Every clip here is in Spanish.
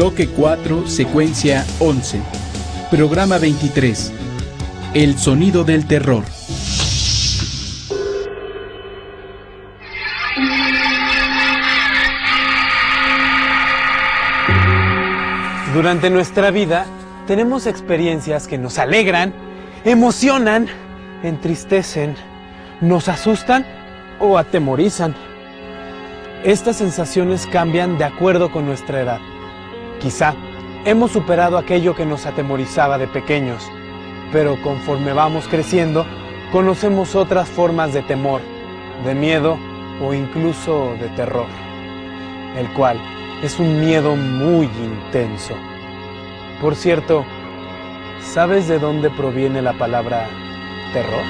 Bloque 4, secuencia 11. Programa 23. El sonido del terror. Durante nuestra vida tenemos experiencias que nos alegran, emocionan, entristecen, nos asustan o atemorizan. Estas sensaciones cambian de acuerdo con nuestra edad. Quizá hemos superado aquello que nos atemorizaba de pequeños, pero conforme vamos creciendo, conocemos otras formas de temor, de miedo o incluso de terror, el cual es un miedo muy intenso. Por cierto, ¿sabes de dónde proviene la palabra terror?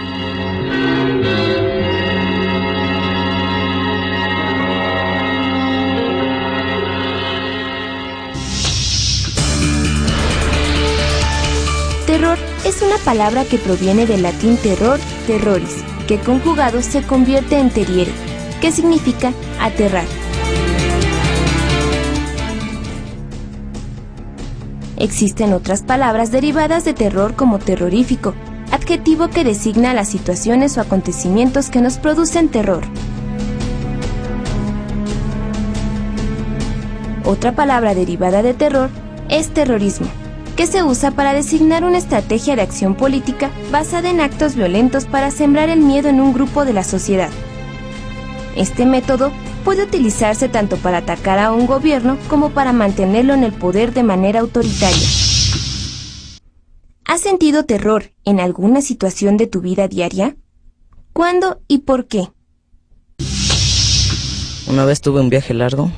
Terror es una palabra que proviene del latín terror, terroris, que conjugado se convierte en terriere, que significa aterrar. Existen otras palabras derivadas de terror como terrorífico, adjetivo que designa las situaciones o acontecimientos que nos producen terror. Otra palabra derivada de terror es terrorismo, que se usa para designar una estrategia de acción política basada en actos violentos para sembrar el miedo en un grupo de la sociedad. Este método puede utilizarse tanto para atacar a un gobierno como para mantenerlo en el poder de manera autoritaria. ¿Has sentido terror en alguna situación de tu vida diaria? ¿Cuándo y por qué? Una vez tuve un viaje largo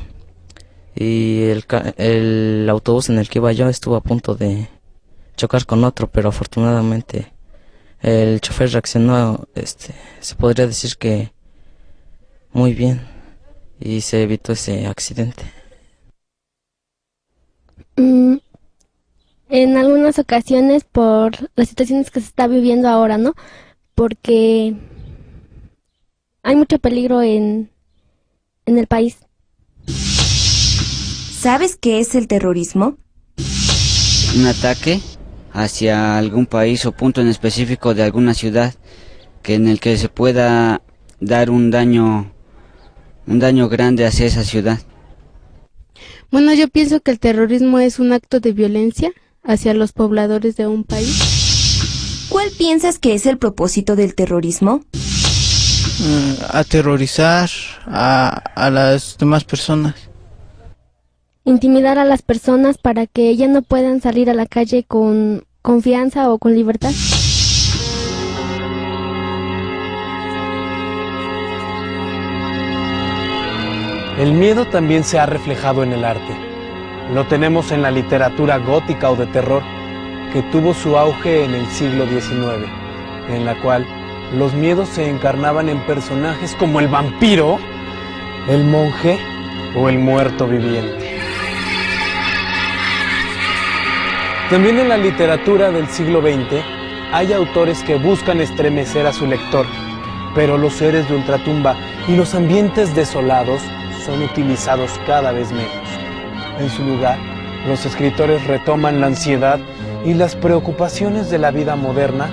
y el autobús en el que iba yo estuvo a punto de chocar con otro, pero afortunadamente el chofer reaccionó, se podría decir que muy bien, y se evitó ese accidente. En algunas ocasiones por las situaciones que se está viviendo ahora, ¿no? Porque hay mucho peligro en el país. ¿Sabes qué es el terrorismo? Un ataque hacia algún país o punto en específico de alguna ciudad en el que se pueda dar un daño grande hacia esa ciudad. Bueno, yo pienso que el terrorismo es un acto de violencia hacia los pobladores de un país. ¿Cuál piensas que es el propósito del terrorismo? Aterrorizar a las demás personas. Intimidar a las personas para que ellas no puedan salir a la calle con confianza o con libertad. El miedo también se ha reflejado en el arte. Lo tenemos en la literatura gótica o de terror, que tuvo su auge en el siglo XIX, en la cual los miedos se encarnaban en personajes como el vampiro, el monje o el muerto viviente. También en la literatura del siglo XX hay autores que buscan estremecer a su lector, pero los seres de ultratumba y los ambientes desolados son utilizados cada vez menos. En su lugar, los escritores retoman la ansiedad y las preocupaciones de la vida moderna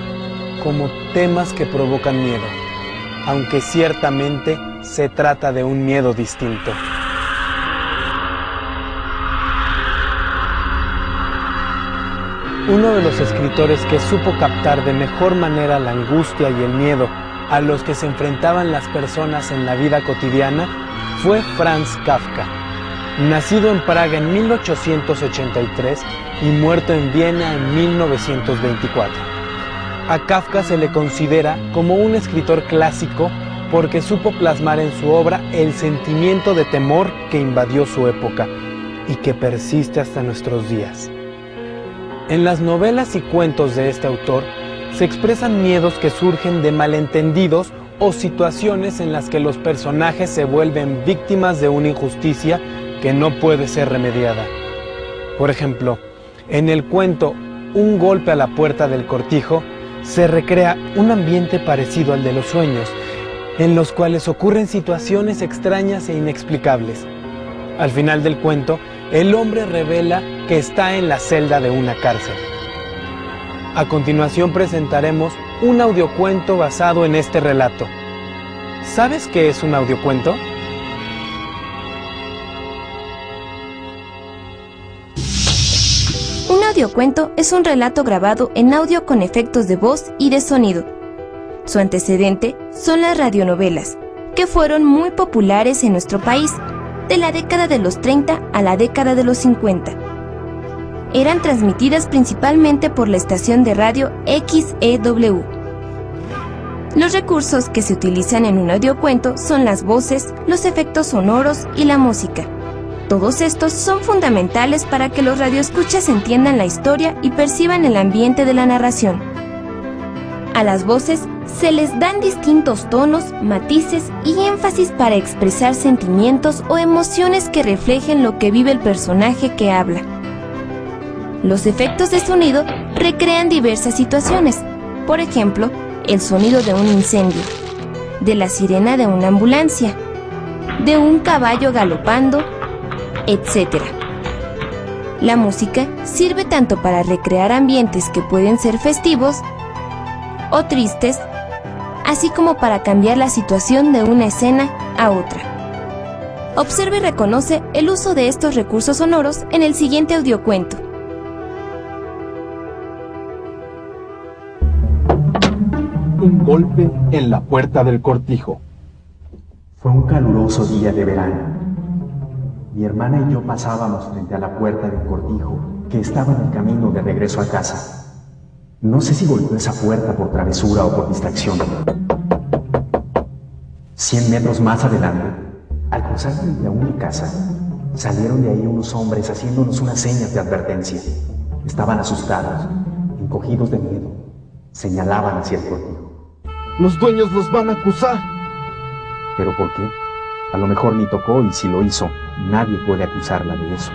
como temas que provocan miedo, aunque ciertamente se trata de un miedo distinto. Uno de los escritores que supo captar de mejor manera la angustia y el miedo a los que se enfrentaban las personas en la vida cotidiana fue Franz Kafka, nacido en Praga en 1883 y muerto en Viena en 1924. A Kafka se le considera como un escritor clásico porque supo plasmar en su obra el sentimiento de temor que invadió su época y que persiste hasta nuestros días. En las novelas y cuentos de este autor se expresan miedos que surgen de malentendidos o situaciones en las que los personajes se vuelven víctimas de una injusticia que no puede ser remediada. Por ejemplo, en el cuento Un golpe a la puerta del cortijo se recrea un ambiente parecido al de los sueños, en los cuales ocurren situaciones extrañas e inexplicables. Al final del cuento, el hombre revela que está en la celda de una cárcel. A continuación presentaremos un audiocuento basado en este relato. ¿Sabes qué es un audiocuento? Un audiocuento es un relato grabado en audio con efectos de voz y de sonido. Su antecedente son las radionovelas, que fueron muy populares en nuestro país, de la década de los 30 a la década de los 50. Eran transmitidas principalmente por la estación de radio XEW. Los recursos que se utilizan en un audiocuento son las voces, los efectos sonoros y la música. Todos estos son fundamentales para que los radioescuchas entiendan la historia y perciban el ambiente de la narración. A las voces se les dan distintos tonos, matices y énfasis para expresar sentimientos o emociones que reflejen lo que vive el personaje que habla. Los efectos de sonido recrean diversas situaciones, por ejemplo, el sonido de un incendio, de la sirena de una ambulancia, de un caballo galopando, etc. La música sirve tanto para recrear ambientes que pueden ser festivos o tristes, así como para cambiar la situación de una escena a otra. Observa y reconoce el uso de estos recursos sonoros en el siguiente audiocuento. Un golpe en la puerta del cortijo. Fue un caluroso día de verano. Mi hermana y yo pasábamos frente a la puerta del cortijo que estaba en el camino de regreso a casa. No sé si golpeó esa puerta por travesura o por distracción. 100 metros más adelante, al cruzar frente a una casa, salieron de ahí unos hombres haciéndonos unas señas de advertencia. Estaban asustados, encogidos de miedo. Señalaban hacia el cortijo. Los dueños los van a acusar. ¿Pero por qué? A lo mejor ni tocó y si lo hizo, nadie puede acusarla de eso.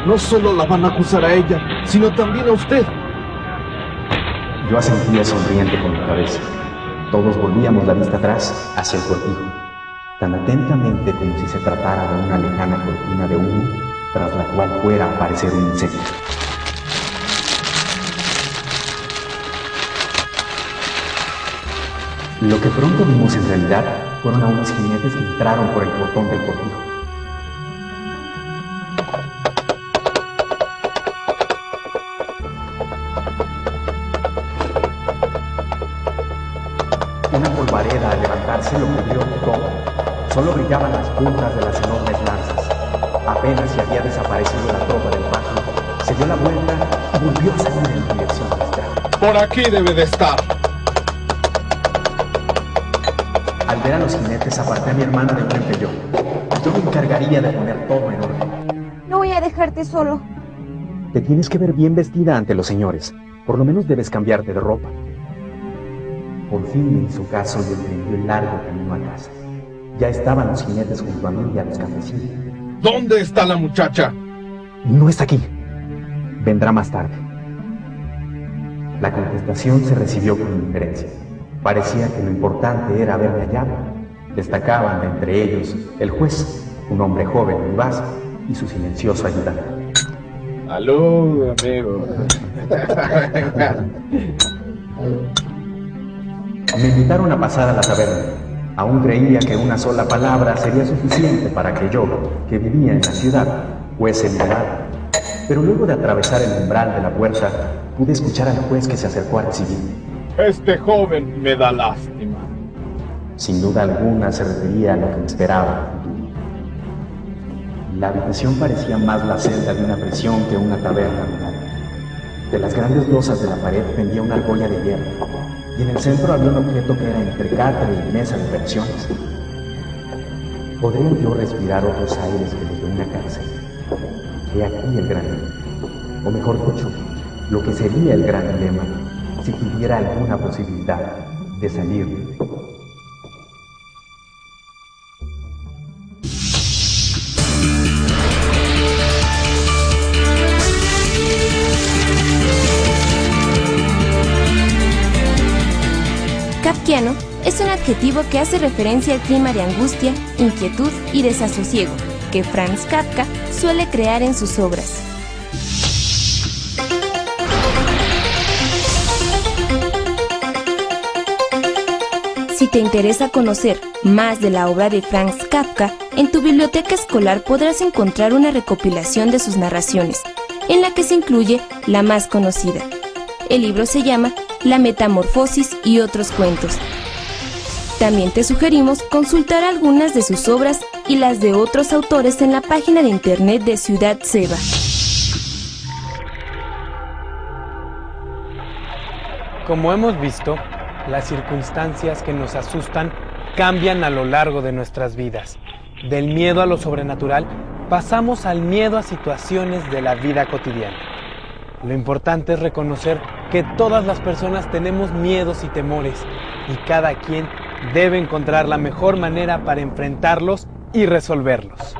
No solo la van a acusar a ella, sino también a usted. Yo asentía sonriente con la cabeza. Todos volvíamos la vista atrás, hacia el cortijo, tan atentamente como si se tratara de una lejana cortina de humo, tras la cual fuera a aparecer un insecto. Lo que pronto vimos en realidad fueron a unos jinetes que entraron por el portón del cortijo. Una polvareda al levantarse lo cubrió todo. Solo brillaban las puntas de las enormes lanzas. Apenas se había desaparecido la tropa del patio, se dio la vuelta y volvió a salir en dirección del estrado. Por aquí debe de estar. Al ver a los jinetes aparté a mi hermana de frente yo. Yo me encargaría de poner todo en orden. No voy a dejarte solo. Te tienes que ver bien vestida ante los señores. Por lo menos debes cambiarte de ropa. Por fin me hizo caso y emprendió el largo camino a casa. Ya estaban los jinetes junto a mí y a los campesinos. ¿Dónde está la muchacha? No está aquí. Vendrá más tarde. La contestación se recibió con indiferencia. Parecía que lo importante era haberme hallado. Destacaban de entre ellos el juez, un hombre joven y vivaz, y su silencioso ayudante. ¡Salud, amigo! Me invitaron a pasar a la taberna. Aún creía que una sola palabra sería suficiente para que yo, que vivía en la ciudad, fuese liberado. Pero luego de atravesar el umbral de la puerta, pude escuchar al juez que se acercó a recibirme. Este joven me da lástima. Sin duda alguna se refería a lo que me esperaba. La habitación parecía más la celda de una prisión que una taberna rural. De las grandes losas de la pared pendía una argolla de hierro, y en el centro había un objeto que era entre cátedra y mesa de pensiones. ¿Podría yo respirar otros aires que los de una cárcel? He aquí el gran dilema. O mejor dicho, lo que sería el gran dilema si tuviera alguna posibilidad de salir. Kafkiano es un adjetivo que hace referencia al clima de angustia, inquietud y desasosiego que Franz Kafka suele crear en sus obras. Si te interesa conocer más de la obra de Franz Kafka, en tu biblioteca escolar podrás encontrar una recopilación de sus narraciones, en la que se incluye la más conocida. El libro se llama La Metamorfosis y otros cuentos. También te sugerimos consultar algunas de sus obras y las de otros autores en la página de internet de Ciudad Seva. Como hemos visto, las circunstancias que nos asustan cambian a lo largo de nuestras vidas. Del miedo a lo sobrenatural pasamos al miedo a situaciones de la vida cotidiana. Lo importante es reconocer que todas las personas tenemos miedos y temores y cada quien debe encontrar la mejor manera para enfrentarlos y resolverlos.